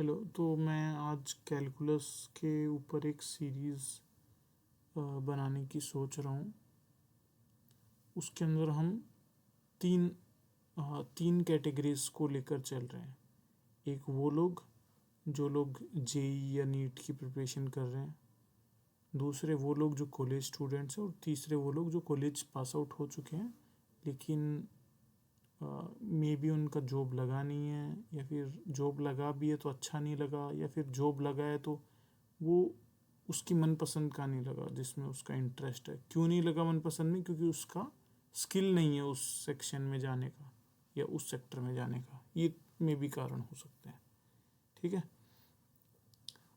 Hello. तो मैं आज कैलकुलस के ऊपर एक सीरीज़ बनाने की सोच रहा हूँ। उसके अंदर हम तीन तीन कैटेगरीज को लेकर चल रहे हैं। एक वो लोग जो लोग जेई या नीट की प्रिपरेशन कर रहे हैं, दूसरे वो लोग जो कॉलेज स्टूडेंट्स हैं, और तीसरे वो लोग जो कॉलेज पास आउट हो चुके हैं लेकिन मे बी उनका जॉब लगा नहीं है, या फिर जॉब लगा भी है तो अच्छा नहीं लगा, या फिर जॉब लगा है तो वो उसकी मनपसंद का नहीं लगा जिसमें उसका इंटरेस्ट है। क्यों नहीं लगा मनपसंद में? क्योंकि उसका स्किल नहीं है उस सेक्शन में जाने का या उस सेक्टर में जाने का। ये में भी कारण हो सकते हैं। ठीक है।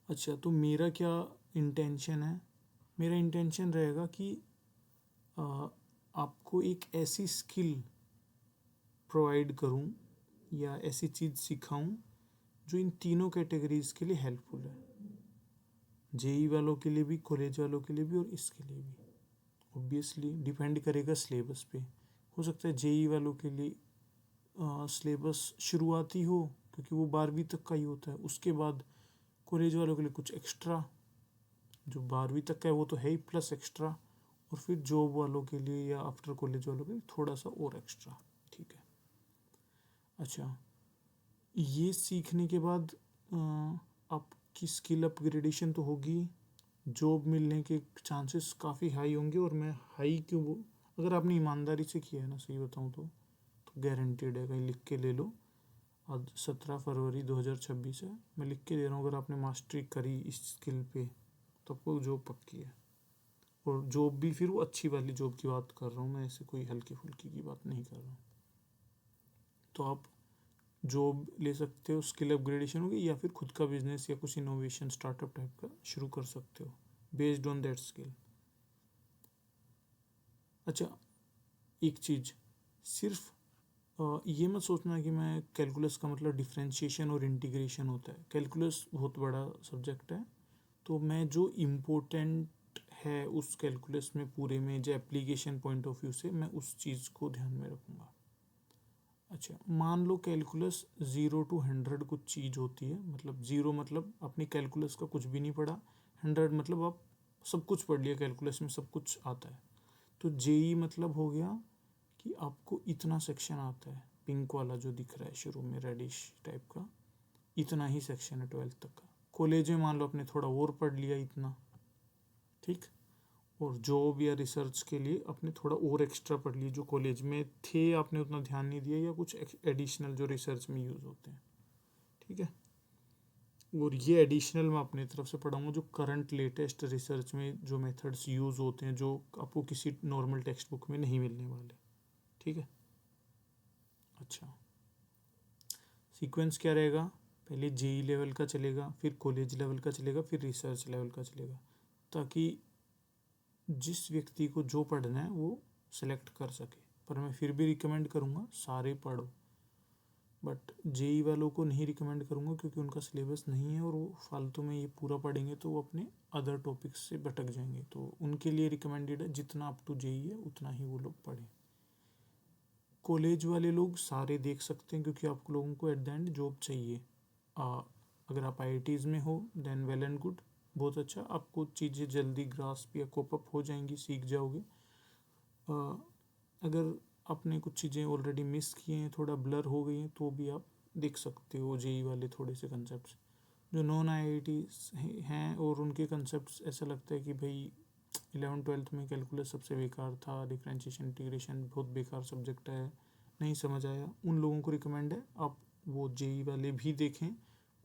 अच्छा, तो मेरा क्या इंटेंशन है? मेरा इंटेंशन रहेगा कि आ, आपको एक ऐसी स्किल प्रोवाइड करूं या ऐसी चीज़ सिखाऊं जो इन तीनों कैटेगरीज के लिए हेल्पफुल है। जेई वालों के लिए भी, कॉलेज वालों के लिए भी, और इसके लिए भी। ऑब्वियसली डिपेंड करेगा सिलेबस पे। हो सकता है जेई वालों के लिए सिलेबस शुरुआती हो, क्योंकि वो 12वीं तक का ही होता है। उसके बाद कॉलेज वालों के लिए कुछ एक्स्ट्रा, जो 12वीं तक का है वो तो है ही, प्लस एक्स्ट्रा। और फिर जॉब वालों के लिए या आफ्टर कॉलेज वालों के लिए थोड़ा सा और एक्स्ट्रा। ठीक है। अच्छा, ये सीखने के बाद आपकी स्किल अपग्रेडेशन तो होगी, जॉब मिलने के चांसेस काफ़ी हाई होंगे। और मैं हाई क्यों, अगर आपने ईमानदारी से किया है ना, सही बताऊँ तो गारंटीड है। कहीं लिख के ले लो। आज 17 फरवरी 2026 है, मैं लिख के दे रहा हूँ। अगर आपने मास्टरी करी इस स्किल पे तो आपको जॉब पक्की है। और जॉब भी फिर वो अच्छी वाली जॉब की बात कर रहा हूँ मैं, ऐसे कोई हल्की फुल्की की बात नहीं कर रहा हूँ। तो आप जॉब ले सकते हो, स्किल अपग्रेडेशन होगी, या फिर खुद का बिजनेस या कुछ इनोवेशन स्टार्टअप टाइप का शुरू कर सकते हो बेस्ड ऑन दैट स्किल। अच्छा, एक चीज़, सिर्फ ये मत सोचना कि मैं कैलकुलस का मतलब डिफरेंशिएशन और इंटीग्रेशन होता है। कैलकुलस बहुत बड़ा सब्जेक्ट है, तो मैं जो इम्पोर्टेंट है उस कैलकुलस में पूरे में, जो एप्लीकेशन पॉइंट ऑफ व्यू से, मैं उस चीज़ को ध्यान में रखूँगा। अच्छा, मान लो कैलकुलस 0 to 100 कुछ चीज़ होती है। मतलब 0 मतलब आपने कैलकुलस का कुछ भी नहीं पढ़ा, 100 मतलब आप सब कुछ पढ़ लिया, कैलकुलस में सब कुछ आता है। तो जेई मतलब हो गया कि आपको इतना सेक्शन आता है, पिंक वाला जो दिख रहा है शुरू में रेडिश टाइप का, इतना ही सेक्शन है 12th तक का। कॉलेज में मान लो आपने थोड़ा और पढ़ लिया इतना, ठीक। और जॉब या रिसर्च के लिए आपने थोड़ा और एक्स्ट्रा पढ़ लिया, जो कॉलेज में थे आपने उतना ध्यान नहीं दिया, या कुछ एडिशनल जो रिसर्च में यूज़ होते हैं। ठीक है। और ये एडिशनल मैं अपने तरफ से पढ़ाऊँगा, जो करंट लेटेस्ट रिसर्च में जो मेथड्स यूज़ होते हैं, जो आपको किसी नॉर्मल टेक्स्ट बुक में नहीं मिलने वाले। ठीक है। अच्छा, सीक्वेंस क्या रहेगा? पहले जेई लेवल का चलेगा, फिर कॉलेज लेवल का चलेगा, फिर रिसर्च लेवल का चलेगा, ताकि जिस व्यक्ति को जो पढ़ना है वो सेलेक्ट कर सके। पर मैं फिर भी रिकमेंड करूँगा सारे पढ़ो, बट जेई वालों को नहीं रिकमेंड करूँगा, क्योंकि उनका सिलेबस नहीं है और वो फालतू में ये पूरा पढ़ेंगे तो वो अपने अदर टॉपिक्स से भटक जाएंगे। तो उनके लिए रिकमेंडेड है जितना अप टू जेई है उतना ही वो लोग पढ़ें। कॉलेज वाले लोग सारे देख सकते हैं, क्योंकि आप लोगों को एट द एंड जॉब चाहिए। अगर आप आईआईटीज़ में हो देन वेल एंड गुड, बहुत अच्छा, आपको चीज़ें जल्दी ग्रास्प या कोप अप हो जाएंगी, सीख जाओगे। अगर आपने कुछ चीज़ें ऑलरेडी मिस किए हैं, थोड़ा ब्लर हो गई हैं, तो भी आप देख सकते हो जेई वाले थोड़े से कंसेप्ट। जो नॉन आईआईटीज़ हैं और उनके कंसेप्ट ऐसा लगता है कि भाई 11th-12th में कैलकुलस सबसे बेकार था, डिफरेंशिएशन इंटीग्रेशन बहुत बेकार सब्जेक्ट है, नहीं समझ आया, उन लोगों को रिकमेंड है आप वो जेई वाले भी देखें,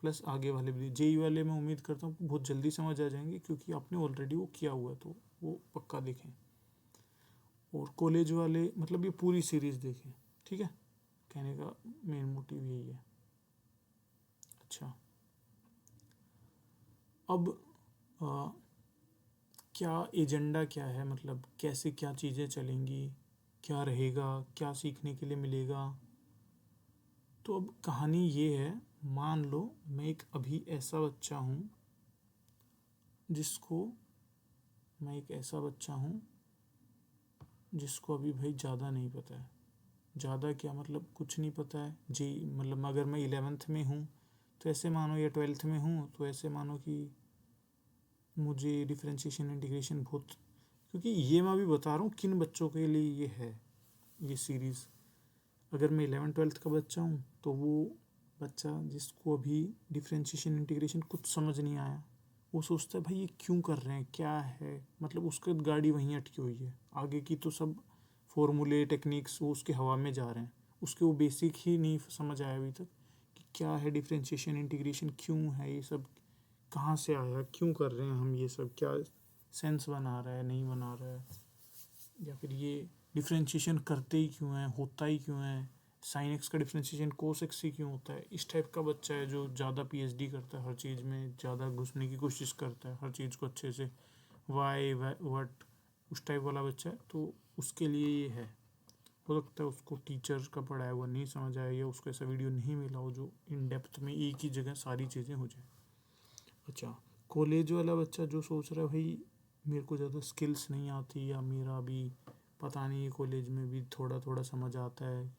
प्लस आगे वाले भी। जेई वाले मैं उम्मीद करता हूँ बहुत जल्दी समझ आ जाएंगे, क्योंकि आपने ऑलरेडी वो किया हुआ है, तो वो पक्का देखें। और कॉलेज वाले मतलब ये पूरी सीरीज़ देखें। ठीक है, कहने का मेन मोटिव यही है। अच्छा, अब क्या एजेंडा क्या है, मतलब कैसे क्या चीज़ें चलेंगी, क्या रहेगा, क्या सीखने के लिए मिलेगा। तो अब कहानी ये है, मान लो मैं एक अभी ऐसा बच्चा हूँ जिसको मैं एक ऐसा बच्चा हूँ जिसको अभी भाई ज़्यादा नहीं पता है। ज़्यादा क्या मतलब कुछ नहीं पता है। जी मतलब अगर मैं 11th में हूँ तो ऐसे मानो या 12th में हूँ तो ऐसे मानो कि मुझे डिफरेंशिएशन इंटीग्रेशन बहुत, क्योंकि ये मैं अभी बता रहा हूँ किन बच्चों के लिए ये है ये सीरीज़। अगर मैं 11th-12th का बच्चा हूँ तो वो बच्चा जिसको अभी डिफरेंशिएशन इंटीग्रेशन कुछ समझ नहीं आया, वो सोचता है भाई ये क्यों कर रहे हैं, क्या है, मतलब उसका गाड़ी वहीं अटकी हुई है, आगे की तो सब फॉर्मूले टेक्निक्स वो उसके हवा में जा रहे हैं, उसके वो बेसिक ही नहीं समझ आया अभी तक कि क्या है डिफरेंशिएशन इंटीग्रेशन, क्यों है ये सब, कहाँ से आया, क्यों कर रहे हैं हम ये सब, क्या सेंस बना रहा है नहीं बना रहा है, या फिर ये डिफरेंशिएशन करते ही क्यों है, होता ही क्यों है, साइन एक्स का डिफरेंशिएशन कोस एक्स से क्यों होता है। इस टाइप का बच्चा है जो ज़्यादा पीएचडी करता है, हर चीज़ में ज़्यादा घुसने की कोशिश करता है, हर चीज़ को अच्छे से वाई वट, उस टाइप वाला बच्चा है, तो उसके लिए ये है। हो सकता है उसको टीचर का पढ़ाया हुआ नहीं समझ आया या उसको ऐसा वीडियो नहीं मिला हो जो इन डेप्थ में एक ही जगह सारी चीज़ें हो जाए। अच्छा, कॉलेज वाला बच्चा जो सोच रहा है भाई मेरे को ज़्यादा स्किल्स नहीं आती, या मेरा अभी पता नहीं कॉलेज में भी थोड़ा थोड़ा समझ आता है,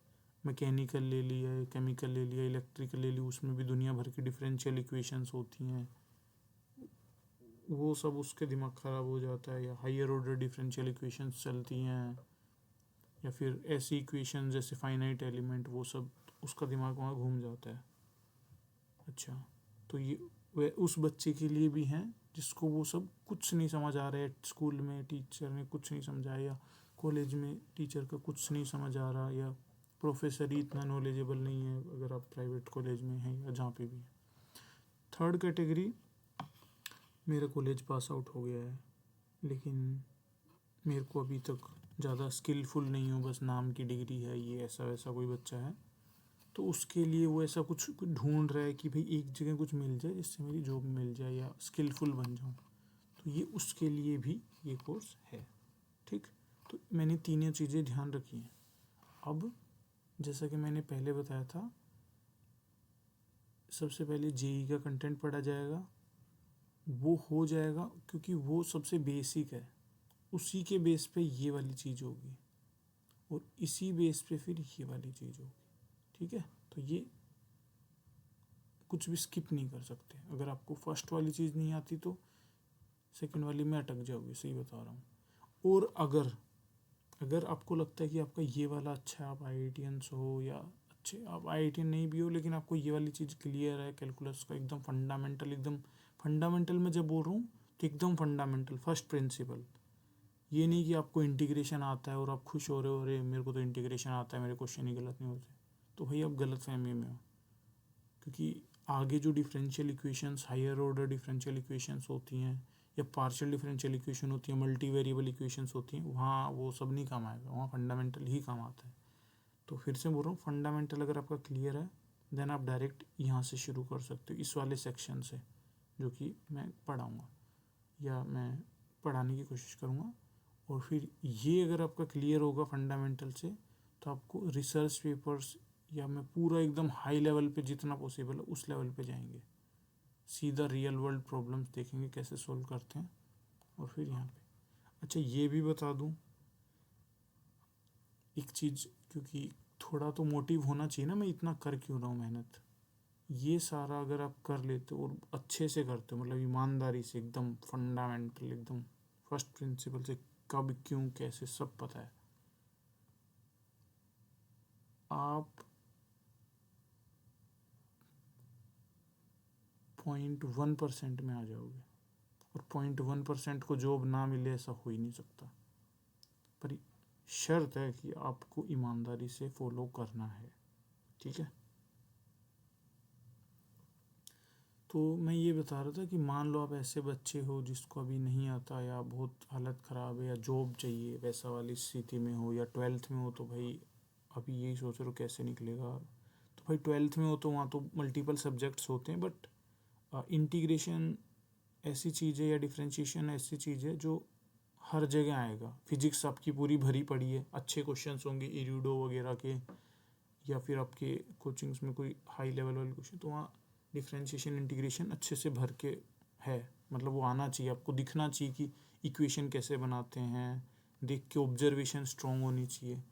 मैकेनिकल ले लिया, केमिकल ले लिया, इलेक्ट्रिकल ले लिया, उसमें भी दुनिया भर की डिफरेंशियल इक्वेशंस होती हैं, वो सब उसके दिमाग ख़राब हो जाता है, या हायर ऑर्डर डिफरेंशियल इक्वेशंस चलती हैं, या फिर ऐसी इक्वेशन जैसे फाइनाइट एलिमेंट, वो सब उसका दिमाग वहाँ घूम जाता है। अच्छा, तो ये वे उस बच्चे के लिए भी हैं जिसको वो सब कुछ नहीं समझ आ रहा है, स्कूल में टीचर ने कुछ नहीं समझाया, या कॉलेज में टीचर का कुछ नहीं समझ आ रहा, या प्रोफेसर ही इतना नॉलेजेबल नहीं है अगर आप प्राइवेट कॉलेज में हैं या जहाँ पे भी है। थर्ड कैटेगरी, मेरा कॉलेज पास आउट हो गया है लेकिन मेरे को अभी तक ज़्यादा स्किलफुल नहीं हूँ, बस नाम की डिग्री है, ये ऐसा वैसा कोई बच्चा है, तो उसके लिए वो ऐसा कुछ ढूंढ रहा है कि भाई एक जगह कुछ मिल जाए जिससे मेरी जॉब मिल जाए या स्किलफुल बन जाऊँ, तो ये उसके लिए भी ये कोर्स है। ठीक, तो मैंने तीनों चीज़ें ध्यान रखी हैं। अब जैसा कि मैंने पहले बताया था, सबसे पहले जेई का कंटेंट पढ़ा जाएगा, वो हो जाएगा क्योंकि वो सबसे बेसिक है, उसी के बेस पे ये वाली चीज़ होगी और इसी बेस पे फिर ये वाली चीज़ होगी। ठीक है, तो ये कुछ भी स्किप नहीं कर सकते। अगर आपको फर्स्ट वाली चीज़ नहीं आती तो सेकंड वाली में अटक जाओगे, सही बता रहा हूँ। और अगर अगर आपको लगता है कि आपका ये वाला अच्छा है, आप IITians हो या अच्छे, आप IITian नहीं भी हो लेकिन आपको ये वाली चीज़ क्लियर है, कैलकुलस का एकदम फंडामेंटल, एकदम फंडामेंटल में जब बोल रहा हूँ तो एकदम फंडामेंटल, फर्स्ट प्रिंसिपल, ये नहीं कि आपको इंटीग्रेशन आता है और आप खुश हो रहे हो, अरे मेरे को तो इंटीग्रेशन आता है, मेरे क्वेश्चन ही गलत नहीं होते, तो भाई आप गलत फहमी में हो। क्योंकि आगे जो differential equations, higher order differential equations होती हैं या पार्शियल डिफरेंशियल इक्वेशन होती है, मल्टी वेरिएबल इक्वेशंस होती हैं, वहाँ वो सब नहीं काम आएगा, वहाँ फंडामेंटल ही काम आता है। तो फिर से बोल रहा हूँ, फंडामेंटल अगर आपका क्लियर है देन आप डायरेक्ट यहाँ से शुरू कर सकते हो, इस वाले सेक्शन से जो कि मैं पढ़ाऊँगा या मैं पढ़ाने की कोशिश करूँगा। और फिर ये अगर आपका क्लियर होगा फंडामेंटल से, तो आपको रिसर्च पेपर्स या मैं पूरा एकदम हाई लेवल पे जितना पॉसिबल है उस लेवल पे जाएंगे, सीधा रियल वर्ल्ड प्रॉब्लम्स देखेंगे कैसे सोल्व करते हैं, और फिर यहाँ पे। अच्छा, ये भी बता दूँ एक चीज़, क्योंकि थोड़ा तो मोटिव होना चाहिए ना, मैं इतना कर क्यों रहा हूँ मेहनत, ये सारा अगर आप कर लेते हो और अच्छे से करते हो, मतलब ईमानदारी से, एकदम फंडामेंटल, एकदम फर्स्ट प्रिंसिपल से, कब क्यों कैसे सब पता है, आप 0.1% में आ जाओगे। और 0.1% को जॉब ना मिले ऐसा हो ही नहीं सकता, पर शर्त है कि आपको ईमानदारी से फॉलो करना है। ठीक है, तो मैं ये बता रहा था कि मान लो आप ऐसे बच्चे हो जिसको अभी नहीं आता, या बहुत हालत ख़राब है, या जॉब चाहिए वैसा वाली स्थिति में हो, या 12th में हो, तो भाई अभी यही सोच रहे हो कैसे निकलेगा, तो भाई 12th में हो तो वहाँ तो मल्टीपल सब्जेक्ट्स होते हैं, बट इंटीग्रेशन ऐसी चीज़ है या डिफरेंशिएशन ऐसी चीज़ है जो हर जगह आएगा। फिजिक्स आपकी पूरी भरी पड़ी है, अच्छे क्वेश्चंस होंगे इरिडो वगैरह के, या फिर आपके कोचिंग्स में कोई हाई लेवल वाले क्वेश्चन, तो वहाँ डिफरेंशिएशन इंटीग्रेशन अच्छे से भर के है, मतलब वो आना चाहिए, आपको दिखना चाहिए कि इक्वेशन कैसे बनाते हैं, देख के ऑब्जर्वेशन स्ट्रॉन्ग होनी चाहिए।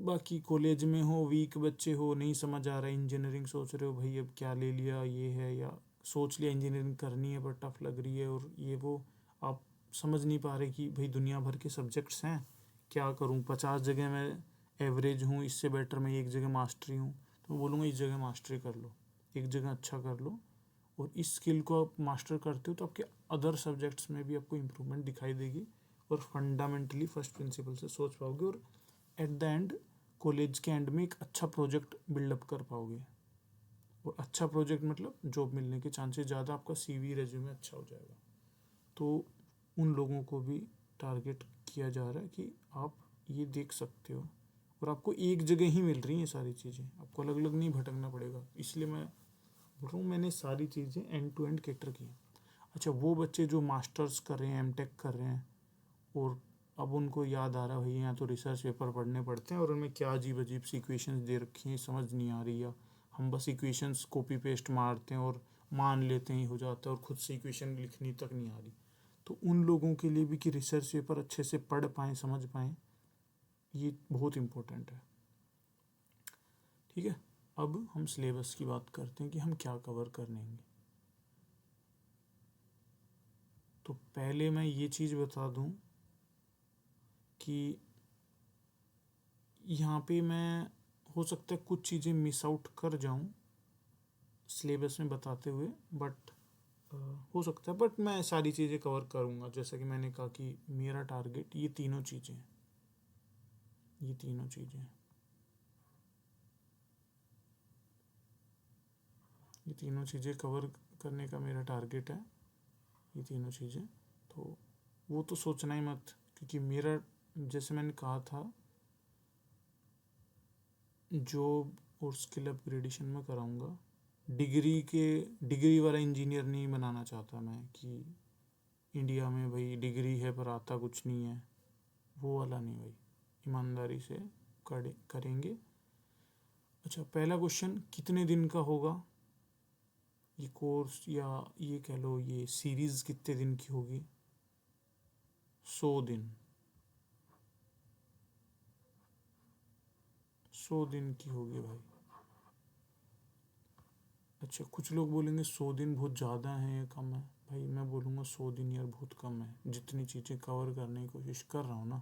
बाकी कॉलेज में हो, वीक बच्चे हो, नहीं समझ आ रहा है, इंजीनियरिंग सोच रहे हो भाई अब क्या ले लिया ये है, या सोच लिया इंजीनियरिंग करनी है पर टफ लग रही है और ये वो, आप समझ नहीं पा रहे कि भाई दुनिया भर के सब्जेक्ट्स हैं, क्या करूँ, 50 जगह मैं एवरेज हूँ, इससे बेटर मैं एक जगह मास्टरी हूँ, तो मैं बोलूँगा इस जगह मास्टरी कर लो, एक जगह अच्छा कर लो, और इस स्किल को आप मास्टर करते हो तो आपके अदर सब्जेक्ट्स में भी आपको इम्प्रूवमेंट दिखाई देगी और फंडामेंटली फर्स्ट प्रिंसिपल से सोच पाओगे, और एट द एंड कॉलेज के एंड में एक अच्छा प्रोजेक्ट बिल्डअप कर पाओगे। और अच्छा प्रोजेक्ट मतलब जॉब मिलने के चांसेस ज़्यादा, आपका सीवी रेज्यूमे अच्छा हो जाएगा। तो उन लोगों को भी टारगेट किया जा रहा है कि आप ये देख सकते हो, और आपको एक जगह ही मिल रही हैं सारी चीज़ें, आपको अलग अलग नहीं भटकना पड़ेगा। इसलिए मैं बोल रहा हूँ मैंने सारी चीज़ें एंड टू एंड कैटर की हैं। अच्छा, वो बच्चे जो मास्टर्स कर रहे हैं, एमटेक कर रहे हैं, और अब उनको याद आ रहा है भाई यहाँ तो रिसर्च पेपर पढ़ने पड़ते हैं और उनमें क्या अजीब अजीब सी इक्वेशंस दे रखी हैं, समझ नहीं आ रही, या हम बस इक्वेशंस कॉपी पेस्ट मारते हैं और मान लेते हैं हो जाता है और खुद से इक्वेशन लिखनी तक नहीं आ रही। तो उन लोगों के लिए भी कि रिसर्च पेपर अच्छे से पढ़ पाएँ, समझ पाएँ, ये बहुत इम्पोर्टेंट है। ठीक है, अब हम सिलेबस की बात करते हैं कि हम क्या कवर कर लेंगे। तो पहले मैं ये चीज़ बता दूं कि यहाँ पे मैं हो सकता है कुछ चीज़ें मिस आउट कर जाऊँ सिलेबस में बताते हुए, बट हो सकता है, बट मैं सारी चीज़ें कवर करूँगा। जैसा कि मैंने कहा कि मेरा टारगेट ये तीनों चीज़ें हैं, ये तीनों चीज़ें हैं, ये तीनों चीज़ें कवर करने का मेरा टारगेट है, ये तीनों चीज़ें। तो वो तो सोचना ही मत, क्योंकि मेरा जैसे मैंने कहा था जॉब और स्किल अपग्रेडेशन में कराऊंगा। डिग्री वाला इंजीनियर नहीं बनाना चाहता मैं कि इंडिया में भाई डिग्री है पर आता कुछ नहीं है, वो वाला नहीं भाई, ईमानदारी से करेंगे। अच्छा, पहला क्वेश्चन कितने दिन का होगा ये कोर्स, या ये कह लो ये सीरीज़ कितने दिन की होगी? 100 दिन, 100 दिन की होगी भाई। अच्छा, कुछ लोग बोलेंगे 100 दिन बहुत ज़्यादा है या कम है। भाई मैं बोलूँगा 100 दिन यार बहुत कम है, जितनी चीज़ें कवर करने की कोशिश कर रहा हूँ ना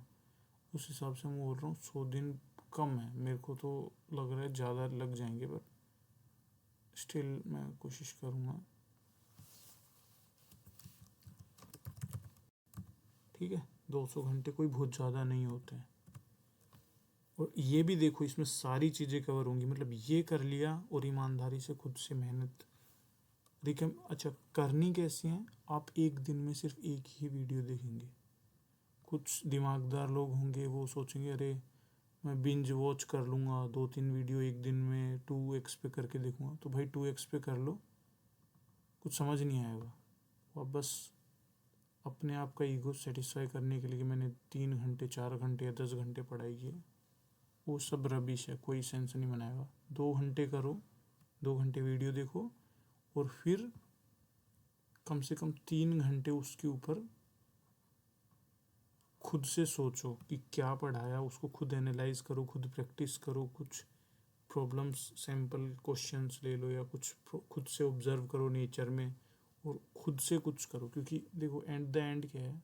उस हिसाब से मैं बोल रहा हूँ 100 दिन कम है। मेरे को तो लग रहा है ज़्यादा लग जाएंगे, पर स्टिल मैं कोशिश करूँगा। ठीक है, 200 घंटे कोई बहुत ज़्यादा नहीं होते हैं। और ये भी देखो इसमें सारी चीज़ें कवर होंगी, मतलब ये कर लिया और ईमानदारी से खुद से मेहनत देखिए। अच्छा, करनी कैसी है, आप एक दिन में सिर्फ एक ही वीडियो देखेंगे। कुछ दिमागदार लोग होंगे वो सोचेंगे अरे मैं बिंज वॉच कर लूँगा, 2-3 वीडियो एक दिन में 2x पे करके देखूँगा। तो भाई 2x पे कर लो, कुछ समझ नहीं आएगा। और बस अपने आप का ईगो सेटिस्फाई करने के लिए कि मैंने 3 घंटे 4 घंटे या 10 घंटे पढ़ाई की, वो सब रबिश है, कोई सेंस नहीं बनाएगा। 2 घंटे करो, 2 घंटे वीडियो देखो, और फिर कम से कम 3 घंटे उसके ऊपर खुद से सोचो कि क्या पढ़ाया, उसको खुद एनालाइज करो, खुद प्रैक्टिस करो, कुछ प्रॉब्लम्स सैम्पल क्वेश्चंस ले लो, या कुछ खुद से ऑब्जर्व करो नेचर में, और खुद से कुछ करो। क्योंकि देखो एट द एंड क्या है,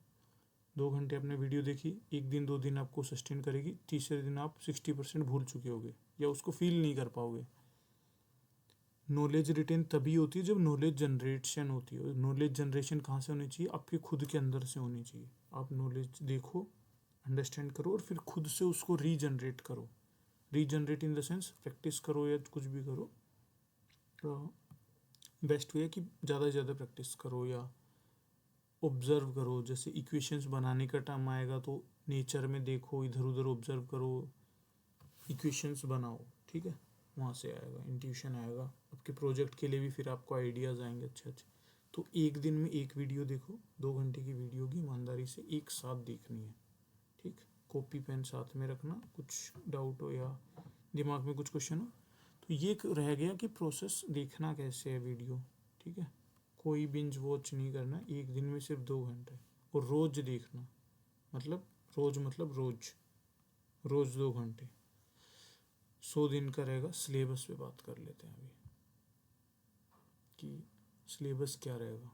2 घंटे आपने वीडियो देखी, एक दिन 2 दिन आपको सस्टेन करेगी, तीसरे दिन आप 60% भूल चुके होगे या उसको फील नहीं कर पाओगे। नॉलेज रिटेन तभी होती है जब नॉलेज जनरेशन होती है। नॉलेज जनरेशन कहाँ से होनी चाहिए? आपके खुद के अंदर से होनी चाहिए। आप नॉलेज देखो, अंडरस्टैंड करो, और फिर खुद से उसको रीजनरेट करो। Regenerate in the sense practice करो या कुछ भी करो। तो बेस्ट वे है कि ज़्यादा से ज़्यादा प्रैक्टिस करो या ऑब्जर्व करो। जैसे इक्वेशंस बनाने का टाइम आएगा तो नेचर में देखो, इधर उधर ऑब्जर्व करो, इक्वेशंस बनाओ। ठीक है, वहाँ से आएगा, इंट्यूशन आएगा। आपके प्रोजेक्ट के लिए भी फिर आपको आइडियाज़ आएंगे अच्छे अच्छे। तो एक दिन में एक वीडियो देखो, 2 घंटे की वीडियो की ईमानदारी से एक साथ देखनी है। ठीक, कॉपी पेन साथ में रखना, कुछ डाउट हो या दिमाग में कुछ क्वेश्चन हो तो ये रह गया कि प्रोसेस देखना कैसे है वीडियो। ठीक है, कोई बिंज वॉच नहीं करना, एक दिन में सिर्फ 2 घंटे, और रोज़ देखना, मतलब रोज़ 2 घंटे। 100 दिन का रहेगा। सिलेबस पे बात कर लेते हैं अभी कि सिलेबस क्या रहेगा।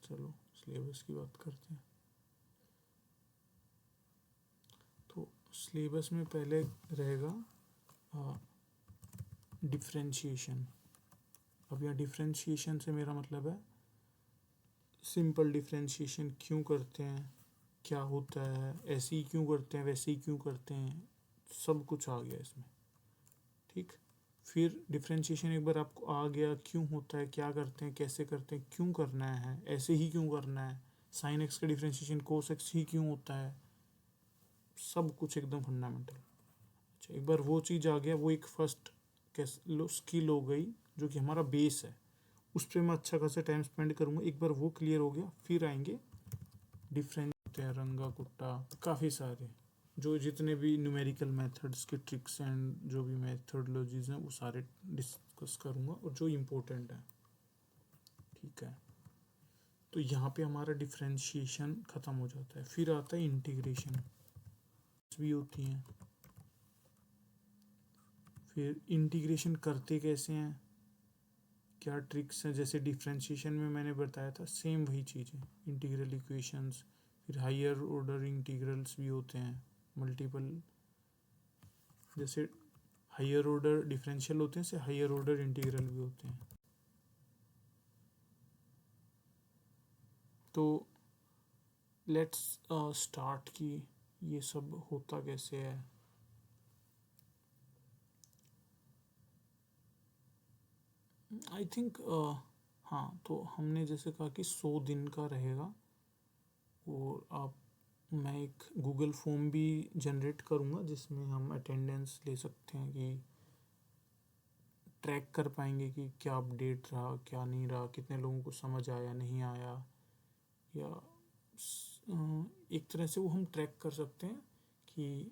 चलो सिलेबस की बात करते हैं। तो सिलेबस में पहले रहेगा डिफ्रेंशिएशन। अब यहाँ डिफ्रेंशिएशन से मेरा मतलब है सिंपल डिफ्रेंशिएशन क्यों करते हैं, क्या होता है, ऐसे ही क्यों करते हैं, वैसे ही क्यों करते हैं, सब कुछ आ गया इसमें। ठीक, फिर डिफ्रेंशिएशन एक बार आपको आ गया, क्यों होता है, क्या करते हैं, कैसे करते हैं, क्यों करना है, ऐसे ही क्यों करना है, साइन एक्स का डिफ्रेंशिएशन कोस एक्स ही क्यों होता है, सब कुछ एकदम फंडामेंटल। अच्छा, एक बार वो चीज़ आ गया, वो एक फर्स्ट स्किल हो गई जो कि हमारा बेस है, उस पर मैं अच्छा खासा टाइम स्पेंड करूँगा। एक बार वो क्लियर हो गया, फिर आएंगे डिफरेंट होते हैं, रंगा कुट्टा, काफ़ी सारे जो जितने भी न्यूमेरिकल मेथड्स के ट्रिक्स एंड जो भी मेथडोलॉजीज हैं वो सारे डिस्कस करूँगा और जो इम्पोर्टेंट है। ठीक है, तो यहाँ पे हमारा डिफ्रेंशिएशन ख़त्म हो जाता है। फिर आता है इंटीग्रेशन भी होती हैं। फिर इंटीग्रेशन करते कैसे हैं, क्या ट्रिक्स हैं, जैसे डिफ्रेंशिएशन में मैंने बताया था सेम वही चीज़ है, इंटीग्रल इक्वेशंस। फिर हायर ऑर्डर इंटीग्रल्स भी होते हैं, मल्टीपल, जैसे हायर ऑर्डर डिफरेंशियल होते हैं, से हायर ऑर्डर इंटीग्रल भी होते हैं। तो लेट्स स्टार्ट कि ये सब होता कैसे है। आई थिंक हाँ, तो हमने जैसे कहा कि 100 दिन का रहेगा, और आप मैं एक गूगल फॉर्म भी जनरेट करूँगा जिसमें हम अटेंडेंस ले सकते हैं कि ट्रैक कर पाएंगे कि क्या अपडेट रहा, क्या नहीं रहा, कितने लोगों को समझ आया, नहीं आया, या एक तरह से वो हम ट्रैक कर सकते हैं कि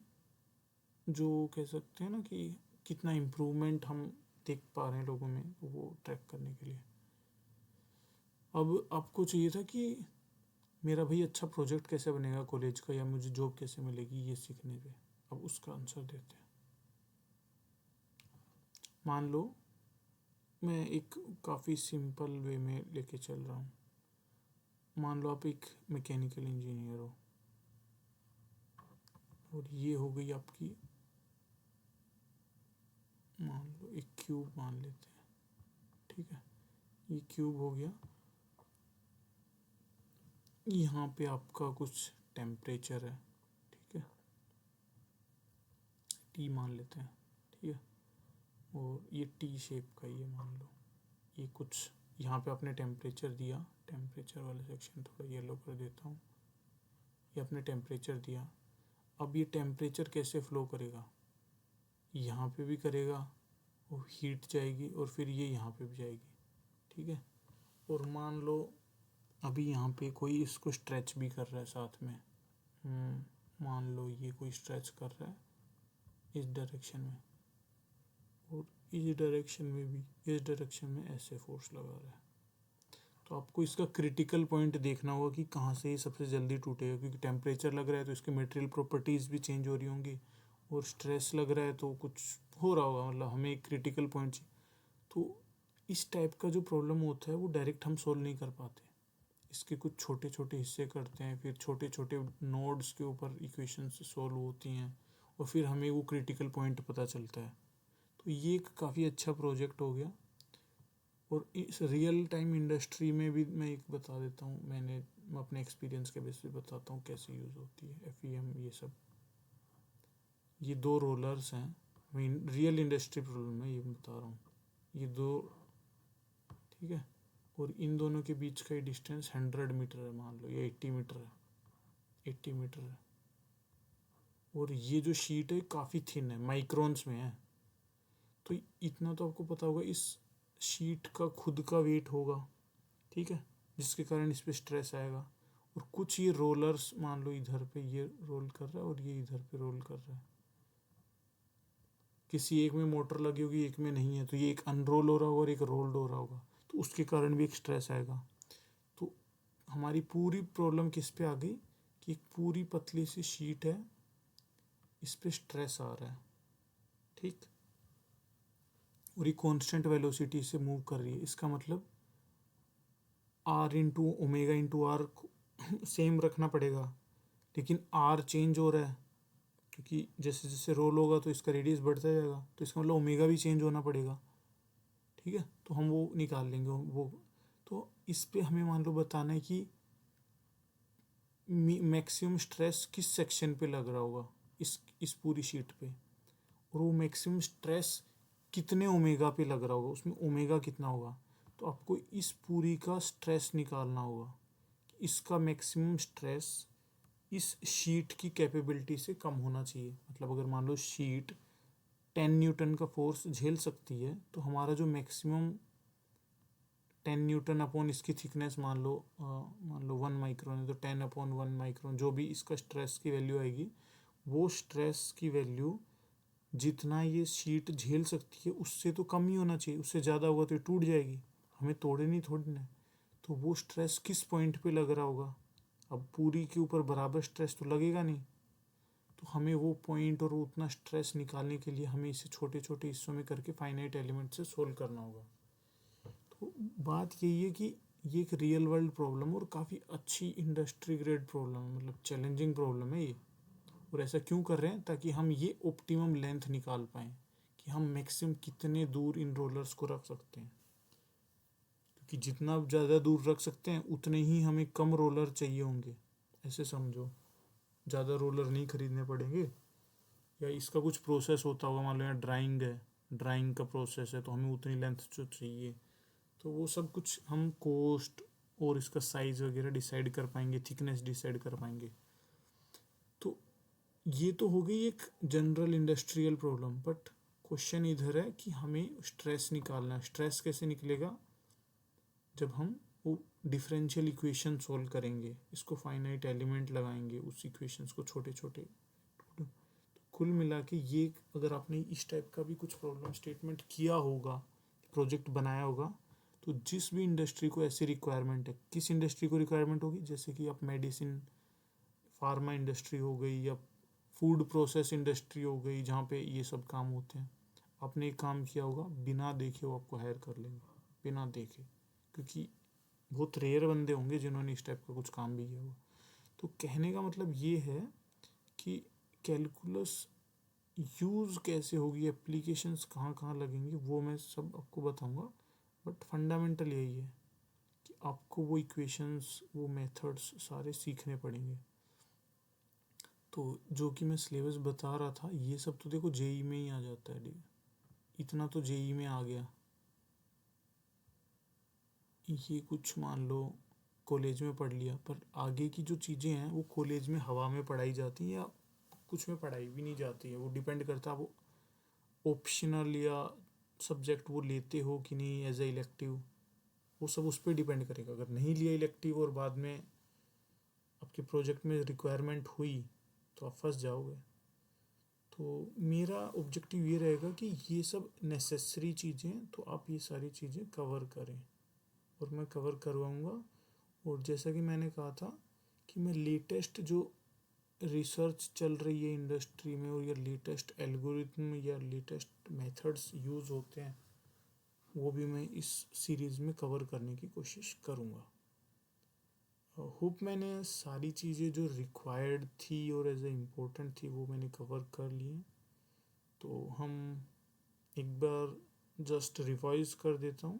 जो कह सकते हैं ना कि कितना इम्प्रूवमेंट हम देख पा रहे हैं लोगों में, वो ट्रैक करने के लिए। अब आपको चाहिए था कि मेरा भाई अच्छा प्रोजेक्ट कैसे बनेगा कॉलेज का, या मुझे जॉब कैसे मिलेगी ये सीखने पे। अब उसका आंसर देते हैं। मान लो मैं एक काफ़ी सिंपल वे में लेके चल रहा हूँ। मान लो आप एक मैकेनिकल इंजीनियर हो, और ये हो गई आपकी, मान लो एक क्यूब मान लेते हैं। ठीक है, ये क्यूब हो गया। यहाँ पे आपका कुछ टेम्परेचर है, ठीक है, टी मान लेते हैं। ठीक है, और ये टी शेप का ये मान लो, ये कुछ यहाँ पे आपने टेम्परेचर दिया। टेम्परेचर वाला सेक्शन थोड़ा येलो कर देता हूँ। ये आपने टेम्परेचर दिया। अब ये टेम्परेचर कैसे फ्लो करेगा, यहाँ पे भी करेगा, वो हीट जाएगी, और फिर ये यहाँ पे भी जाएगी। ठीक है, और मान लो अभी यहाँ पे कोई इसको स्ट्रेच भी कर रहा है साथ में। मान लो ये कोई स्ट्रेच कर रहा है इस डायरेक्शन में, और इस डायरेक्शन में भी, इस डायरेक्शन में ऐसे फोर्स लगा रहा है। तो आपको इसका क्रिटिकल पॉइंट देखना होगा कि कहाँ से ये सबसे जल्दी टूटेगा, क्योंकि टेम्परेचर लग रहा है तो इसके मटेरियल प्रॉपर्टीज़ भी चेंज हो रही होंगी, और स्ट्रेस लग रहा है तो कुछ हो रहा होगा, मतलब हमें एक क्रिटिकल पॉइंट चाहिए। तो इस टाइप का जो प्रॉब्लम होता है वो डायरेक्ट हम सोल्व नहीं कर पाते, इसके कुछ छोटे छोटे हिस्से करते हैं, फिर छोटे छोटे नोड्स के ऊपर इक्वेशंस सॉल्व होती हैं, और फिर हमें वो क्रिटिकल पॉइंट पता चलता है। तो ये एक काफ़ी अच्छा प्रोजेक्ट हो गया। और इस रियल टाइम इंडस्ट्री में भी मैं एक बता देता हूँ, मैं अपने एक्सपीरियंस के बेस पे बताता हूँ कैसे यूज़ होती है FEM ये सब। ये 2 रोलर्स हैं, मैं रियल इंडस्ट्री प्रॉब्लम है ये बता रहा हूँ, ये 2, ठीक है, और इन दोनों के बीच का डिस्टेंस 100 मीटर है, मान लो, या 80 मीटर है, 80 मीटर है। और ये जो शीट है काफ़ी थिन है, माइक्रोन्स में है। तो इतना तो आपको पता होगा, इस शीट का खुद का वेट होगा, ठीक है, जिसके कारण इस पर स्ट्रेस आएगा। और कुछ ये रोलर्स मान लो इधर पे ये रोल कर रहा है, और ये इधर पे रोल कर रहा है, किसी एक में मोटर लगी होगी, एक में नहीं है, तो ये एक अनरोल हो रहा होगा और एक रोल्ड हो रहा होगा, तो उसके कारण भी एक स्ट्रेस आएगा। तो हमारी पूरी प्रॉब्लम किस पे आ गई कि एक पूरी पतली सी शीट है, इस पे स्ट्रेस आ रहा है, ठीक, और ये कांस्टेंट वेलोसिटी से मूव कर रही है। इसका मतलब R into omega into R same रखना पड़ेगा, लेकिन आर चेंज हो रहा है क्योंकि जैसे जैसे रोल होगा तो इसका रेडियस बढ़ता जाएगा, तो इसका मतलब ओमेगा भी चेंज होना पड़ेगा, ठीक है। तो हम वो निकाल लेंगे वो। तो इस पे हमें मान लो बताना है कि मैक्सिमम स्ट्रेस किस सेक्शन पे लग रहा होगा इस पूरी शीट पे, और वो मैक्सिमम स्ट्रेस कितने ओमेगा पे लग रहा होगा, उसमें ओमेगा कितना होगा। तो आपको इस पूरी का स्ट्रेस निकालना होगा, इसका मैक्सिमम स्ट्रेस इस शीट की कैपेबिलिटी से कम होना चाहिए। मतलब अगर मान लो शीट 10 न्यूटन का फोर्स झेल सकती है, तो हमारा जो मैक्सिमम 10 न्यूटन अपॉन इसकी थिकनेस मान लो 1 माइक्रोन है, तो 10 अपॉन 1 माइक्रोन जो भी इसका स्ट्रेस की वैल्यू आएगी, वो स्ट्रेस की वैल्यू जितना ये शीट झेल सकती है उससे तो कम ही होना चाहिए। उससे ज़्यादा होगा तो ये टूट जाएगी, हमें तोड़े नहीं तोड़ना है। तो वो स्ट्रेस किस पॉइंट पे लग रहा होगा, अब पूरी के ऊपर बराबर स्ट्रेस तो लगेगा नहीं, तो हमें वो पॉइंट और उतना स्ट्रेस निकालने के लिए हमें इसे छोटे छोटे हिस्सों में करके फाइनाइट एलिमेंट से सोल्व करना होगा। तो बात यही है कि ये एक रियल वर्ल्ड प्रॉब्लम और काफ़ी अच्छी इंडस्ट्री ग्रेड प्रॉब्लम है, मतलब चैलेंजिंग प्रॉब्लम है ये। और ऐसा क्यों कर रहे हैं, ताकि हम ये ऑप्टिमम लेंथ निकाल पाएँ कि हम मैक्सिमम कितने दूर इन रोलर्स को रख सकते हैं, क्योंकि जितना ज़्यादा दूर रख सकते हैं उतने ही हमें कम रोलर चाहिए होंगे। ऐसे समझो, ज़्यादा रोलर नहीं खरीदने पड़ेंगे, या इसका कुछ प्रोसेस होता होगा, मान लो यहाँ ड्राइंग है, ड्राइंग का प्रोसेस है तो हमें उतनी लेंथ जो चाहिए, तो वो सब कुछ हम कोस्ट और इसका साइज़ वगैरह डिसाइड कर पाएंगे, थिकनेस डिसाइड कर पाएंगे। तो ये तो हो गई एक general industrial problem, but question इधर है कि हमें स्ट्रेस निकालना है। स्ट्रेस कैसे निकलेगा, जब हम वो डिफरेंशियल इक्वेशन सॉल्व करेंगे, इसको फाइनाइट एलिमेंट लगाएंगे, उस इक्वेशंस को छोटे छोटे। तो कुल मिला के ये, अगर आपने इस टाइप का भी कुछ प्रॉब्लम स्टेटमेंट किया होगा, प्रोजेक्ट बनाया होगा, तो जिस भी इंडस्ट्री को ऐसी रिक्वायरमेंट है, किस इंडस्ट्री को रिक्वायरमेंट होगी, जैसे कि आप मेडिसिन फार्मा इंडस्ट्री हो गई, या फूड प्रोसेस इंडस्ट्री हो गई, जहाँ पे ये सब काम होते हैं, आपने एक काम किया होगा, बिना देखे वो आपको हायर कर लेंगे, बिना देखे, क्योंकि बहुत रेयर बंदे होंगे जिन्होंने इस टाइप का कुछ काम भी किया होगा। तो कहने का मतलब ये है कि कैलकुलस यूज़ कैसे होगी, एप्लीकेशंस कहाँ कहाँ लगेंगी, वो मैं सब आपको बताऊंगा, बट फंडामेंटल यही है कि आपको वो इक्वेशंस, वो मेथड्स सारे सीखने पड़ेंगे। तो जो कि मैं सिलेबस बता रहा था, ये सब तो देखो जेई में ही आ जाता है, इतना तो जेई में आ गया। ये कुछ मान लो कॉलेज में पढ़ लिया, पर आगे की जो चीज़ें हैं वो कॉलेज में हवा में पढ़ाई जाती हैं, या कुछ में पढ़ाई भी नहीं जाती है। वो डिपेंड करता है वो ऑप्शनल या सब्जेक्ट वो लेते हो कि नहीं एज ए इलेक्टिव, वो सब उस पर डिपेंड करेगा। अगर नहीं लिया इलेक्टिव और बाद में आपके प्रोजेक्ट में रिक्वायरमेंट हुई तो आप फंस जाओगे। तो मेरा ऑब्जेक्टिव ये रहेगा कि ये सब नेसेसरी चीज़ें, तो आप ये सारी चीज़ें कवर करें, और मैं कवर करवाऊँगा। और जैसा कि मैंने कहा था कि मैं लेटेस्ट जो रिसर्च चल रही है इंडस्ट्री में, और या लेटेस्ट एल्गोरिथम या लेटेस्ट मेथड्स यूज़ होते हैं, वो भी मैं इस सीरीज़ में कवर करने की कोशिश करूँगा। होप मैंने सारी चीज़ें जो रिक्वायर्ड थी और एज ए इम्पोर्टेंट थी वो मैंने कवर कर ली हैं। तो हम एक बार जस्ट रिवाइज कर देता हूँ।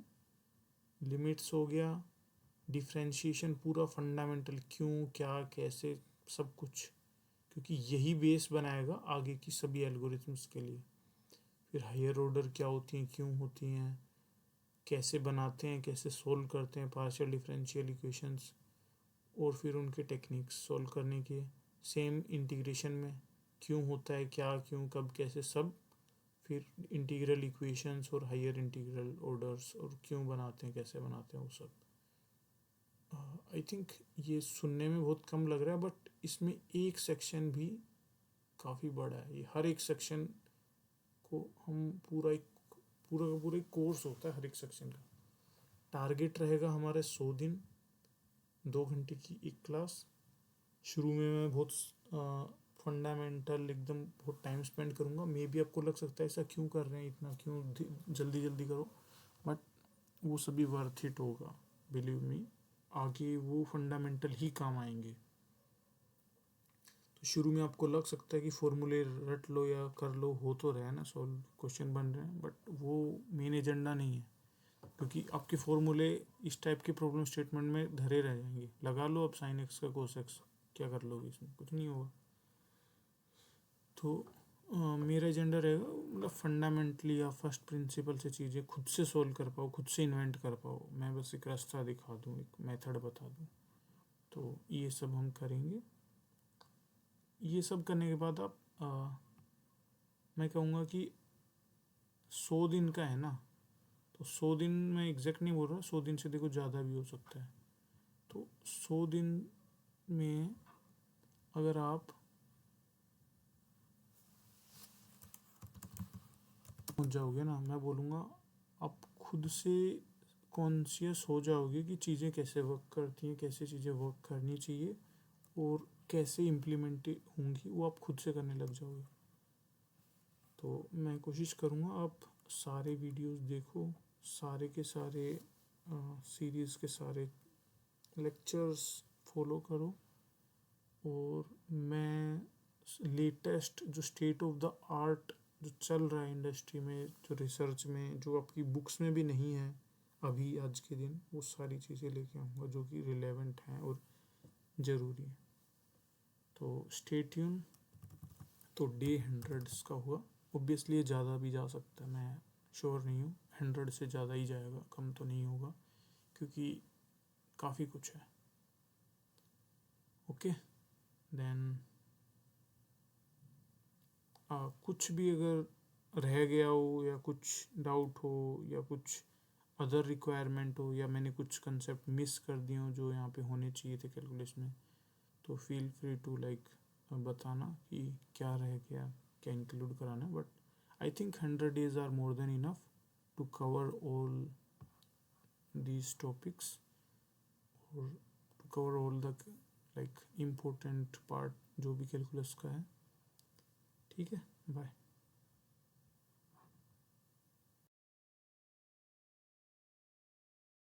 लिमिट्स हो गया, डिफ्रेंशिएशन पूरा फंडामेंटल, क्यों क्या कैसे सब कुछ, क्योंकि यही बेस बनाएगा आगे की सभी एल्गोरिथम्स के लिए। फिर हायर ऑर्डर क्या होती हैं, क्यों होती हैं, कैसे बनाते हैं, कैसे सोल्व करते हैं पार्शियल डिफरेंशियल इक्वेशंस, और फिर उनके टेक्निक्स सोल्व करने के। सेम इंटीग्रेशन में क्यों होता है, क्या क्यों कब कैसे सब, फिर इंटीग्रल इक्वेशंस और हायर इंटीग्रल ऑर्डर्स, और क्यों बनाते हैं कैसे बनाते हैं वो सब। आई थिंक ये सुनने में बहुत कम लग रहा है, बट इसमें एक सेक्शन भी काफ़ी बड़ा है। ये हर एक सेक्शन को हम पूरा का पूरा एक कोर्स होता है हर एक सेक्शन का। टारगेट रहेगा हमारे 100 दिन, 2 घंटे की एक क्लास, शुरू में मैं बहुत फंडामेंटल एकदम बहुत टाइम स्पेंड करूँगा। मे बी आपको लग सकता है ऐसा क्यों कर रहे हैं, इतना क्यों जल्दी जल्दी करो, बट वो सभी वर्थ इट होगा, बिलीव मी। आगे वो फंडामेंटल ही काम आएंगे। तो शुरू में आपको लग सकता है कि फॉर्मूले रट लो या कर लो, हो तो रहा है ना, सॉल्व क्वेश्चन बन रहे हैं, बट वो मेन एजेंडा नहीं है। क्योंकि आपके फॉर्मूले इस टाइप के प्रॉब्लम स्टेटमेंट में धरे रह जाएंगे। लगा लो अब साइन एक्स का कोस एक्स, क्या कर लोगे इसमें, कुछ नहीं होगा। तो मेरा एजेंडा रहेगा मतलब फंडामेंटली या फर्स्ट प्रिंसिपल से चीज़ें खुद से सोल्व कर पाओ, खुद से इन्वेंट कर पाओ। मैं बस एक रास्ता दिखा दूँ, एक मेथड बता दूँ। तो ये सब हम करेंगे। ये सब करने के बाद आप मैं कहूँगा कि 100 दिन का है ना, तो 100 दिन मैं एग्जैक्ट नहीं बोल रहा, 100 दिन से देखो ज़्यादा भी हो सकता है। तो 100 दिन में अगर आप पहुँच जाओगे ना, मैं बोलूँगा आप खुद से कॉन्शियस हो जाओगे कि चीज़ें कैसे वर्क करती हैं, कैसे चीज़ें वर्क करनी चाहिए और कैसे इम्प्लीमेंट होंगी, वो आप खुद से करने लग जाओगे। तो मैं कोशिश करूँगा आप सारे वीडियोस देखो, सारे के सारे सीरीज़ के सारे लेक्चर्स फॉलो करो। और मैं लेटेस्ट जो स्टेट ऑफ द आर्ट जो चल रहा है इंडस्ट्री में, जो रिसर्च में, जो आपकी बुक्स में भी नहीं है अभी आज के दिन, वो सारी चीज़ें लेके आऊँगा जो कि रिलेवेंट हैं और ज़रूरी है। तो स्टे ट्यून। तो डे 100 का हुआ। ऑब्वियसली ये ज़्यादा भी जा सकता है, मैं श्योर नहीं हूँ, 100 से ज़्यादा ही जाएगा, कम तो नहीं होगा, क्योंकि काफ़ी कुछ है। ओके देन कुछ भी अगर रह गया हो या कुछ डाउट हो या कुछ अदर रिक्वायरमेंट हो या मैंने कुछ कंसेप्ट मिस कर दिए हो जो यहाँ पे होने चाहिए थे कैलकुलस में, तो फील फ्री टू लाइक बताना कि क्या रह गया, क्या इंक्लूड कराना है। But I think 100 days are more than enough to cover all these topics और to cover all the like important part जो भी कैलकुलस का है। ठीक है, बाय।